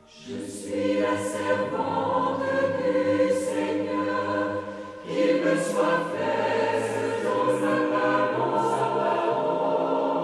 Je suis la servante du Seigneur, qu'il me soit fait selon sa parole.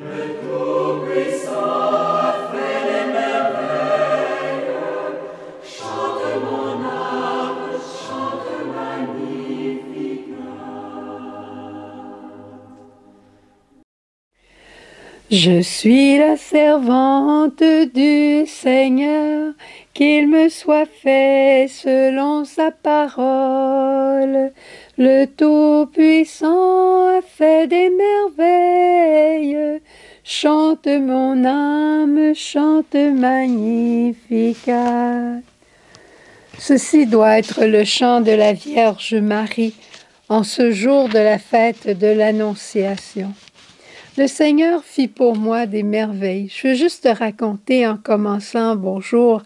Le Tout-Puissant a fait des merveilles. Chante mon âme, chante Magnificat. Je suis la servante du Seigneur, qu'il me soit fait selon sa parole. Le Tout-Puissant a fait des merveilles. Chante mon âme, chante Magnificat. Ceci doit être le chant de la Vierge Marie en ce jour de la fête de l'Annonciation. Le Seigneur fit pour moi des merveilles. Je veux juste te raconter en commençant, bonjour,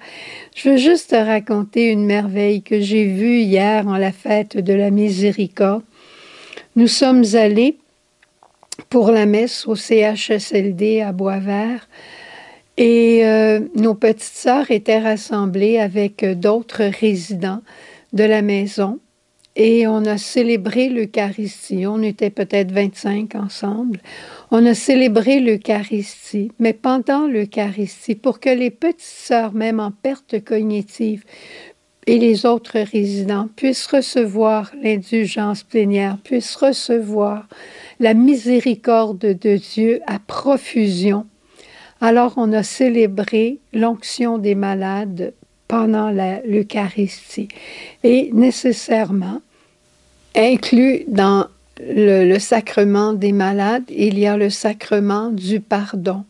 je veux juste te raconter une merveille que j'ai vue hier en la fête de la Miséricorde. Nous sommes allés pour la messe au CHSLD à Boisvert et nos petites sœurs étaient rassemblées avec d'autres résidents de la maison. Et on a célébré l'Eucharistie. On était peut-être 25 ensemble. On a célébré l'Eucharistie. Mais pendant l'Eucharistie, pour que les petites sœurs, même en perte cognitive, et les autres résidents puissent recevoir l'indulgence plénière, puissent recevoir la miséricorde de Dieu à profusion. Alors on a célébré l'onction des malades pendant l'Eucharistie. Et nécessairement, inclus dans le sacrement des malades, il y a le sacrement du pardon.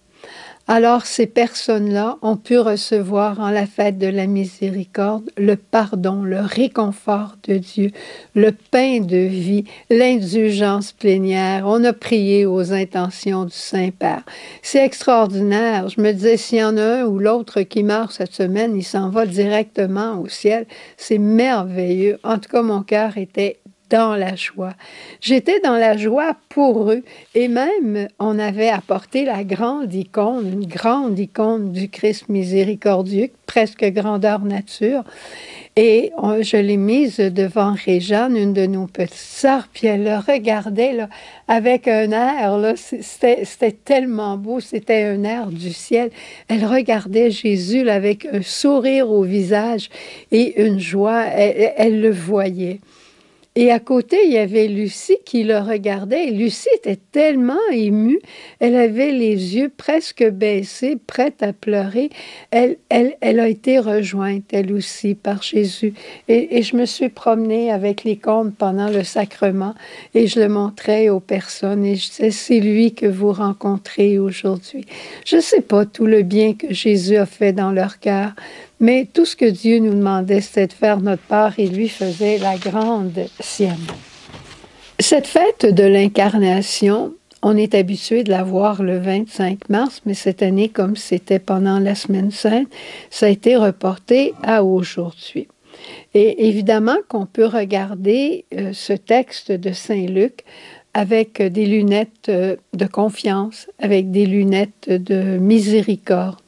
Alors ces personnes-là ont pu recevoir en la fête de la miséricorde le pardon, le réconfort de Dieu, le pain de vie, l'indulgence plénière. On a prié aux intentions du Saint-Père. C'est extraordinaire. Je me disais, s'il y en a un ou l'autre qui meurt cette semaine, il s'en va directement au ciel. C'est merveilleux. En tout cas, mon cœur était dans la joie. J'étais dans la joie pour eux. Et même, on avait apporté la grande icône, une grande icône du Christ miséricordieux, presque grandeur nature. Et je l'ai mise devant Réjeanne, une de nos petites sœurs, puis elle le regardait là, avec un air, là, c'était tellement beau, c'était un air du ciel. Elle regardait Jésus là, avec un sourire au visage et une joie, elle le voyait. Et à côté, il y avait Lucie qui le regardait. Et Lucie était tellement émue. Elle avait les yeux presque baissés, prête à pleurer. Elle a été rejointe, elle aussi, par Jésus. Et je me suis promenée avec l'icône pendant le sacrement et je le montrais aux personnes. Et je disais, c'est lui que vous rencontrez aujourd'hui. Je ne sais pas tout le bien que Jésus a fait dans leur cœur, mais tout ce que Dieu nous demandait, c'était de faire notre part et lui faisait la grande sienne. Cette fête de l'incarnation, on est habitué de la voir le 25 mars, mais cette année, comme c'était pendant la Semaine Sainte, ça a été reporté à aujourd'hui. Et évidemment qu'on peut regarder ce texte de Saint Luc avec des lunettes de confiance, avec des lunettes de miséricorde.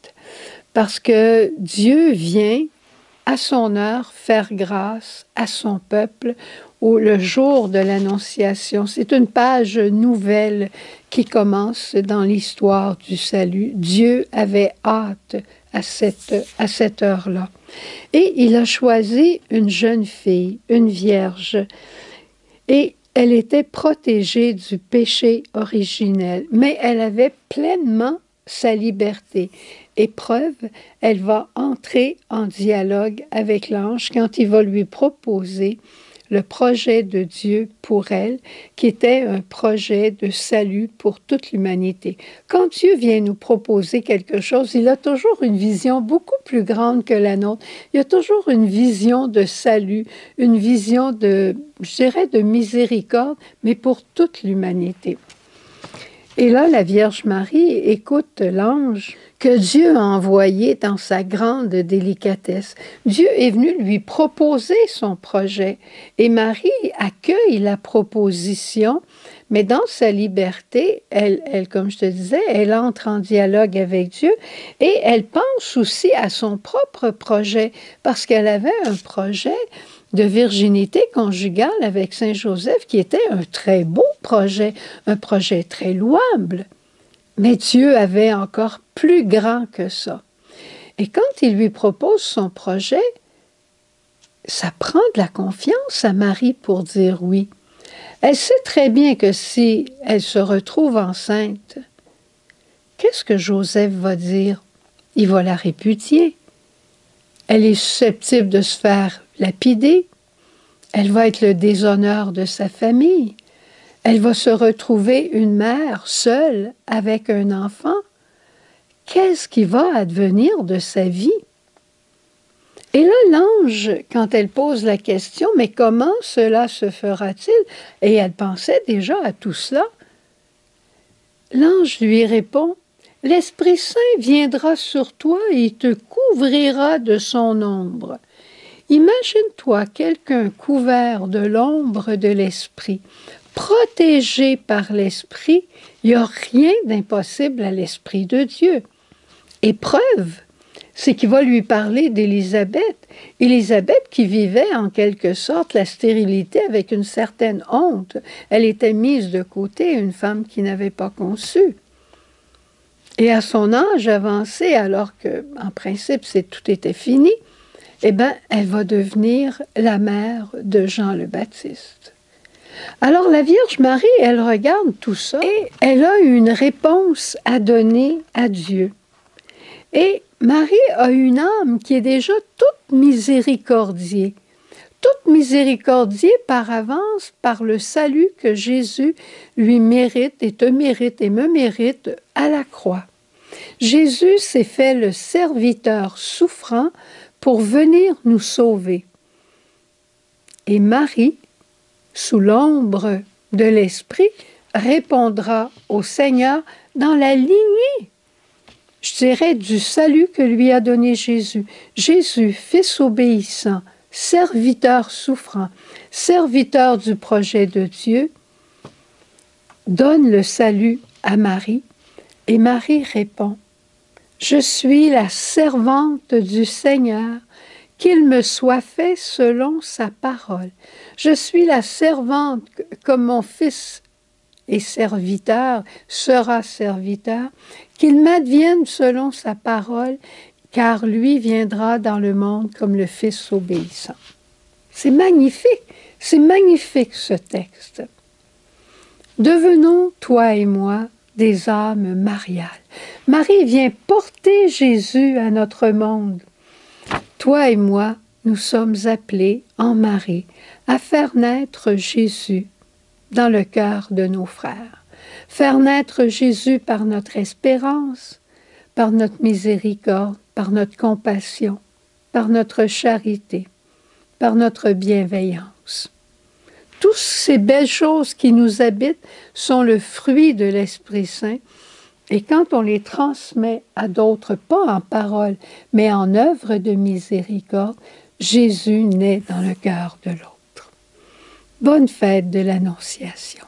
Parce que Dieu vient à son heure faire grâce à son peuple le jour de l'Annonciation. C'est une page nouvelle qui commence dans l'histoire du salut. Dieu avait hâte à cette heure-là. Et il a choisi une jeune fille, une vierge. Et elle était protégée du péché originel, mais elle avait pleinement sa liberté. Et preuve, elle va entrer en dialogue avec l'ange quand il va lui proposer le projet de Dieu pour elle, qui était un projet de salut pour toute l'humanité. Quand Dieu vient nous proposer quelque chose, il a toujours une vision beaucoup plus grande que la nôtre. Il y a toujours une vision de salut, une vision de, je dirais, de miséricorde, mais pour toute l'humanité. Et là, la Vierge Marie écoute l'ange que Dieu a envoyé dans sa grande délicatesse. Dieu est venu lui proposer son projet et Marie accueille la proposition, mais dans sa liberté, elle, comme je te disais, elle entre en dialogue avec Dieu et elle pense aussi à son propre projet parce qu'elle avait un projet de virginité conjugale avec Saint Joseph qui était un très beau projet, un projet très louable. Mais Dieu avait encore plus grand que ça. Et quand il lui propose son projet, ça prend de la confiance à Marie pour dire oui. Elle sait très bien que si elle se retrouve enceinte, qu'est-ce que Joseph va dire? Il va la répudier. Elle est susceptible de se faire lapider. Elle va être le déshonneur de sa famille. Elle va se retrouver une mère seule avec un enfant. Qu'est-ce qui va advenir de sa vie? Et là, l'ange, quand elle pose la question, mais comment cela se fera-t-il? Et elle pensait déjà à tout cela. L'ange lui répond, l'Esprit Saint viendra sur toi et te couvrira de son ombre. Imagine-toi quelqu'un couvert de l'ombre de l'Esprit, protégé par l'Esprit. Il n'y a rien d'impossible à l'Esprit de Dieu. Et preuve, c'est qu'il va lui parler d'Élisabeth. Élisabeth qui vivait en quelque sorte la stérilité avec une certaine honte. Elle était mise de côté, une femme qui n'avait pas conçu. Et à son âge avancé, alors que, en principe, tout était fini, eh bien, elle va devenir la mère de Jean le Baptiste. Alors, la Vierge Marie, elle regarde tout ça et elle a une réponse à donner à Dieu. Et Marie a une âme qui est déjà toute miséricordiée par avance par le salut que Jésus lui mérite et te mérite et me mérite à la croix. Jésus s'est fait le serviteur souffrant pour venir nous sauver. Et Marie, sous l'ombre de l'Esprit, répondra au Seigneur dans la lignée, je dirais, du salut que lui a donné Jésus. Jésus, fils obéissant, serviteur souffrant, serviteur du projet de Dieu, donne le salut à Marie et Marie répond, « Je suis la servante du Seigneur, qu'il me soit fait selon sa parole. Je suis la servante comme mon fils est serviteur, sera serviteur, qu'il m'advienne selon sa parole, car lui viendra dans le monde comme le Fils obéissant. » C'est magnifique ce texte. Devenons, toi et moi, des âmes mariales. Marie vient porter Jésus à notre monde. Toi et moi, nous sommes appelés en Marie à faire naître Jésus dans le cœur de nos frères. Faire naître Jésus par notre espérance, par notre miséricorde, par notre compassion, par notre charité, par notre bienveillance. Toutes ces belles choses qui nous habitent sont le fruit de l'Esprit Saint. Et quand on les transmet à d'autres, pas en parole, mais en œuvre de miséricorde, Jésus naît dans le cœur de l'autre. Bonne fête de l'Annonciation.